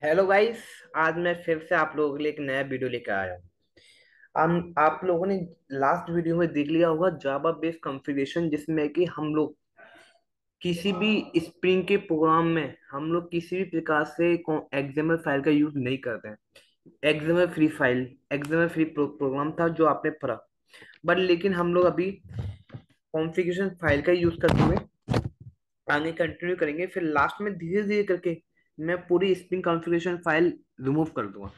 Hello guys. आज मैं फिर से आप लोगों के लिए एक नया वीडियो लेकर आया हूँ। हम आप लोगों ने लास्ट वीडियो में देख लिया होगा जावा बेस्ड कॉन्फ़िगरेशन, जिसमें कि हम लोग किसी भी स्प्रिंग के प्रोग्राम में हम लोग किसी भी प्रकार से एक्सएमएल फाइल का यूज नहीं करते हैं। एक्सएमएल फ्री प्रोग्राम था जो आपने पढ़ा। बट लेकिन हम लोग अभी कॉन्फ़िगरेशन फाइल का यूज करते हुए आगे कंटिन्यू करेंगे। फिर लास्ट में धीरे धीरे करके मैं पूरी स्प्रिंग कॉन्फ़िगरेशन फाइल रिमूव कर दूंगा।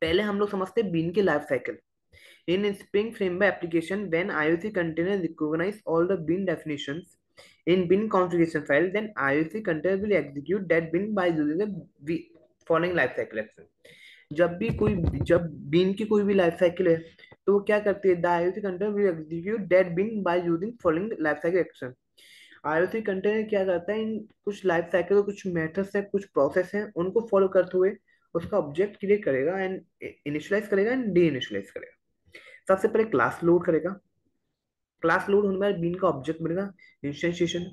पहले हम लोग समझते हैं बीन के life cycle. In spring framework application, when IOC container recognize all the bin definitions in bin configuration file, then IOC container will execute that bin by using the following life cycle action. जब been की कोई भी life cycle है तो वो क्या करती है? The IOC container will execute that bean by using following life cycle action. IOC container क्या करता है? इन कुछ लाइफ साइकिल, कुछ मेथड्स है, कुछ प्रोसेस है, उनको फॉलो करते हुए उसका ऑब्जेक्ट क्रिएट करेगा एंड इनिशियलाइज करेगा एंड डी इनिशियलाइज करेगा। सबसे पहले क्लास लोड करेगा। क्लास लोड होने के बाद बीन का ऑब्जेक्ट बनेगा इंस्टेंशिएशन।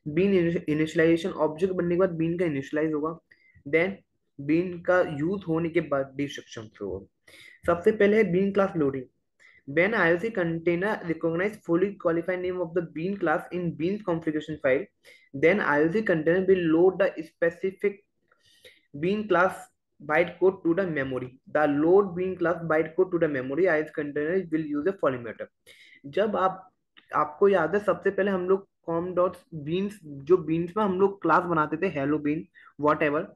बीन इनिशियलाइजेशन, ऑब्जेक्ट बनने के बाद बीन का इनिशियलाइज होगा। देन बीन का यूज होने के बाद डिस्ट्रक्शन थ्रो होगा। सबसे पहले है bean class loading. When IOC container recognize fully qualified name of the bean class in beans configuration file, then IOC container will load the specific bean class bytecode to the memory. The load bean class bytecode to the memory IOC container will use a polymeter. जब आपको याद है, सबसे पहले हम लोग com dot beans, जो beans में हम लोग क्लास बनाते थे, हेलो बीन वॉट एवर,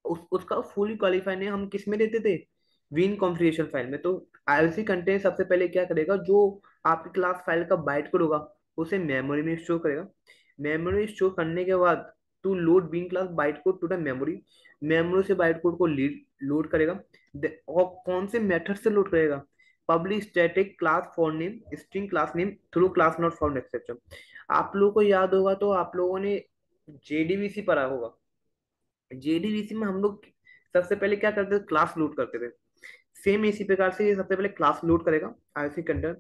उसका फुली क्वालिफाई ने हम किस में देते थे? बीन कॉन्फ़िगरेशन फाइल में। तो आईओसी कंटेंट सबसे पहले क्या करेगा? जो आपकी क्लास फाइल का बाइट कोड होगा उसे मेमोरी में स्टोर करेगा। मेमोरी स्टोर करने के बाद to load bean class byte code to the memory, memory से बाइट कोड को लोड करेगा। और कौन से मेथड से लोड करेगा? Public static class for name string class name throws class not found exception. आप लोगों को याद होगा तो आप लोगों ने जेडीबीसी पढ़ा होगा। जेडीबीसी में हम लोग सबसे पहले क्या करते थे? क्लास लोड करते थे। सेम इसी प्रकार से ये सबसे पहले क्लास लोड करेगा आईओसी कंटेनर।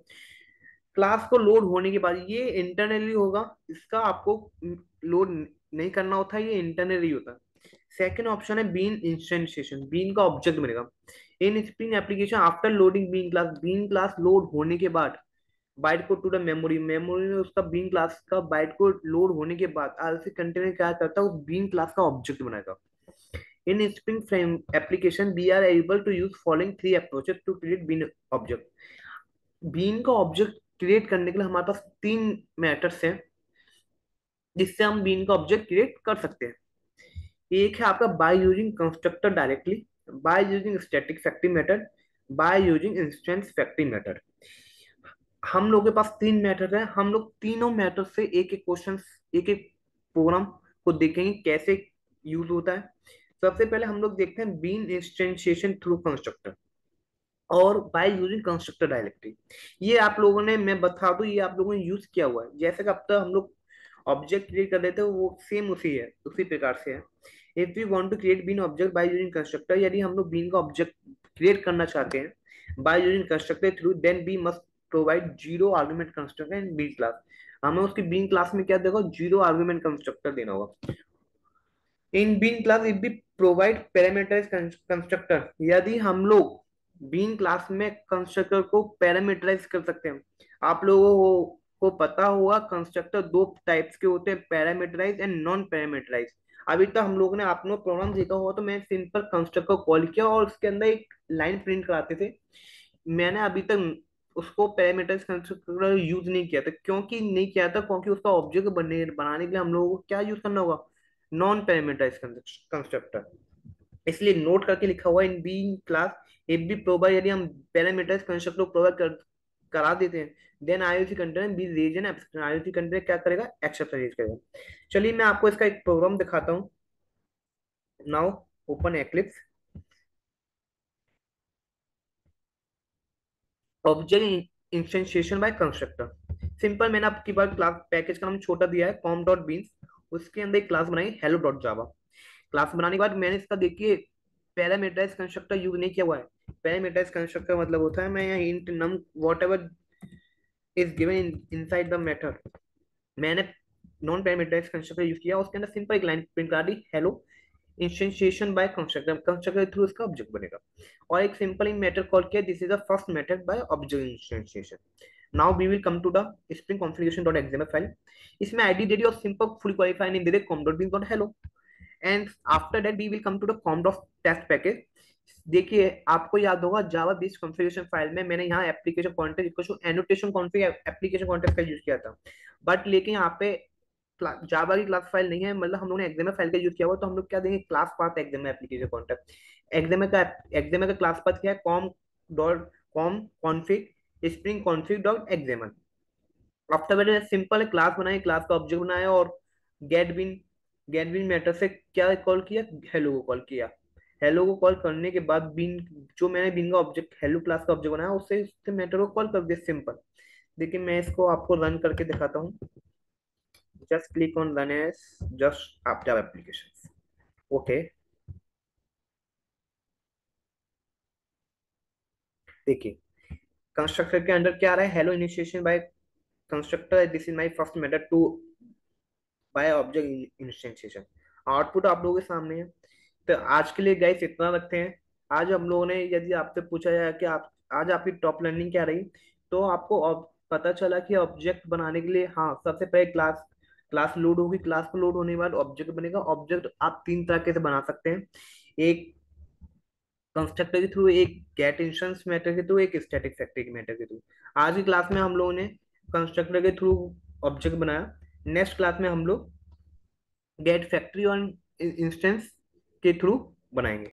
क्लास को लोड होने के बाद ये इंटरनली होगा, इसका आपको लोड नहीं करना होता है, ये इंटरनली होता है। सेकेंड ऑप्शन है बीन इंस्टेंशिएशन। बीन का ऑब्जेक्ट बनेगा in Spring application after loading bean class load होने के बाद byte code to the memory, memory में उसका बीन क्लास का बाइट कोड लोड होने के बाद आईओसी कंटेनर क्या करता है? उस बीन क्लास का ऑब्जेक्ट बनाएगा। In Spring Frame application, we are able to use following three approaches to create bean object. Bean का ऑब्जेक्ट क्रिएट करने के लिए हमारे पास तीन मेथड्स हैं जिससे हम बीन का ऑब्जेक्ट क्रिएट कर सकते हैं। एक है आपका bye using constructor directly, by using static factory method, by using instance factory method. हम लोग के पास तीन मेथड है। हम लोग तीनों मेथड से एक एक क्वेश्चन, एक एक प्रोग्राम को देखेंगे कैसे यूज होता है। सबसे पहले हम लोग देखते हैं बीन इंस्टेंशिएशन थ्रू कंस्ट्रक्टर और बाय यूजिंग कंस्ट्रक्टर डायरेक्टली। ये आप लोगों ने, मैं बता दूं, ये आप लोगों ने यूज किया हुआ है। जैसे कि अब तक हम लोग ऑब्जेक्ट क्रिएट कर देते हैं वो सेम उसी है, उसी प्रकार से है। If we want to create bean object by using constructor, यदि हम लोग बीन का ऑब्जेक्ट क्रिएट करना चाहते हैं by using constructor through, then we must provide zero argument constructor in bean class. हमें उसकी बीन क्लास में क्या देगा? जीरो आर्गुमेंट कंस्ट्रक्टर देना होगा। In bean class if we provide parameterize constructor, यदि हम लोग बीन क्लास में कंस्ट्रक्टर को पैरामीटराइज कर सकते हैं। आप लोगों को पता होगा कंस्ट्रक्टर दो टाइप्स के होते हैं, पैरामीटराइज एंड नॉन पैरामीटराइज। अभी तक हम लोगों ने आपने प्रोग्राम देखा होगा तो मैं सिंपल कंस्ट्रक्टर को कॉल किया और उसके अंदर एक लाइन प्रिंट कराते थे। मैंने अभी तक उसको पैरामीटराइज कंस्ट्रक्टर यूज नहीं किया था। क्योंकि नहीं किया था? क्योंकि उसका ऑब्जेक्ट बनाने के लिए हम लोगों को क्या यूज करना होगा? Non parameterise constructor. इसलिए नोट करके लिखा हुआ in bean class if we provide, यदि हम पैरामीटराइज कंस्ट्रक्टर प्रोवाइड करा देते हैं, then IOC container we raise an exception. IOC container क्या करेगा? एक्सेप्शन रेज करेगा। चलिए मैं आपको इसका एक प्रोग्राम दिखाता हूँ। Now open Eclipse. Object instantiation by constructor. Simple, मैंने आपकी बार क्लास पैकेज का नाम छोटा दिया है कॉम डॉट बीन्स। उसके अंदर एक क्लास बनाई हेलो डॉट जावा। क्लास बनाने के बाद मैंने इसका देखिए पैरामीटराइज कंस्ट्रक्टर यूज नहीं किया हुआ है। पैरामीटराइज कंस्ट्रक्टर मतलब होता है मैं यहाँ int num whatever is given inside the method. मैंने नॉन पैरामीटराइज कंस्ट्रक्टर यूज किया, उसके अंदर सिंपल एक लाइन प्रिंट करा दी hello. Instantiation by constructor, constructor के थ्रू इसका ऑब्जेक्ट बनेगा। और एक सिंपल मेथड कॉल किया, this is the first method by object instantiation. Now we will come to the spring configuration dot XML file. इसमें ID दे दी और सिंपल फुल क्वालिफाई नेम दे दे com dot bean dot hello. And after that we will come to the com dot test package. देखिए आपको याद होगा जावा बेस्ड कॉन्फ़िगरेशन फाइल में मैंने यहाँ application context equal to annotation config application context का यूज किया था। बट लेकिन यहाँ पे जावा की क्लास फाइल नहीं है, मतलब हम लोगों ने एक्सएमएल फाइल का यूज किया हुआ, तो हम लोग क्या देंगे, class path XML application contact. XML का क्लास पाथ क्या है, com dot com config spring config dot XML. After मैंने सिंपल क्लास बनाई, क्लास का ऑब्जेक्ट बनाया और गेट बिन मेथड से क्या कॉल किया, हेलो को कॉल किया। हेलो को कॉल करने के बाद बिन, जो मैंने बिन का ऑब्जेक्ट हेलो क्लास का ऑब्जेक्ट बनाया उससे उसके मेथड को कॉल कर दिया, सिंपल। देखिए मैं इसको आपको रन करके दिखाता हूँ। Just click on run as just after application. Okay, देखिए कंस्ट्रक्टर के अंदर क्या आ रहा है, hello initiation by constructor, this is my first method two by object instantiation. Output आप लोगों के सामने है। तो आज के लिए गाइस इतना रखते हैं। आज हम लोगों ने, यदि आपसे पूछा जाए कि आप आज आपकी टॉप लर्निंग क्या रही, तो आपको पता चला कि ऑब्जेक्ट बनाने के लिए, हाँ, सबसे पहले क्लास क्लास लोड होगी, क्लास को लोड होने के बाद ऑब्जेक्ट बनेगा। ऑब्जेक्ट आप तीन तरीके से बना सकते हैं, एक कंस्ट्रक्टर के थ्रू, एक गेट इंस्टेंस मेथड के थ्रू, एक स्टैटिक फैक्ट्री मेथड के थ्रू। आज की क्लास में हम लोगों ने कंस्ट्रक्टर के थ्रू ऑब्जेक्ट बनाया। नेक्स्ट क्लास में हम लोग गेट फैक्ट्री और इंस्टेंस के थ्रू बनाएंगे।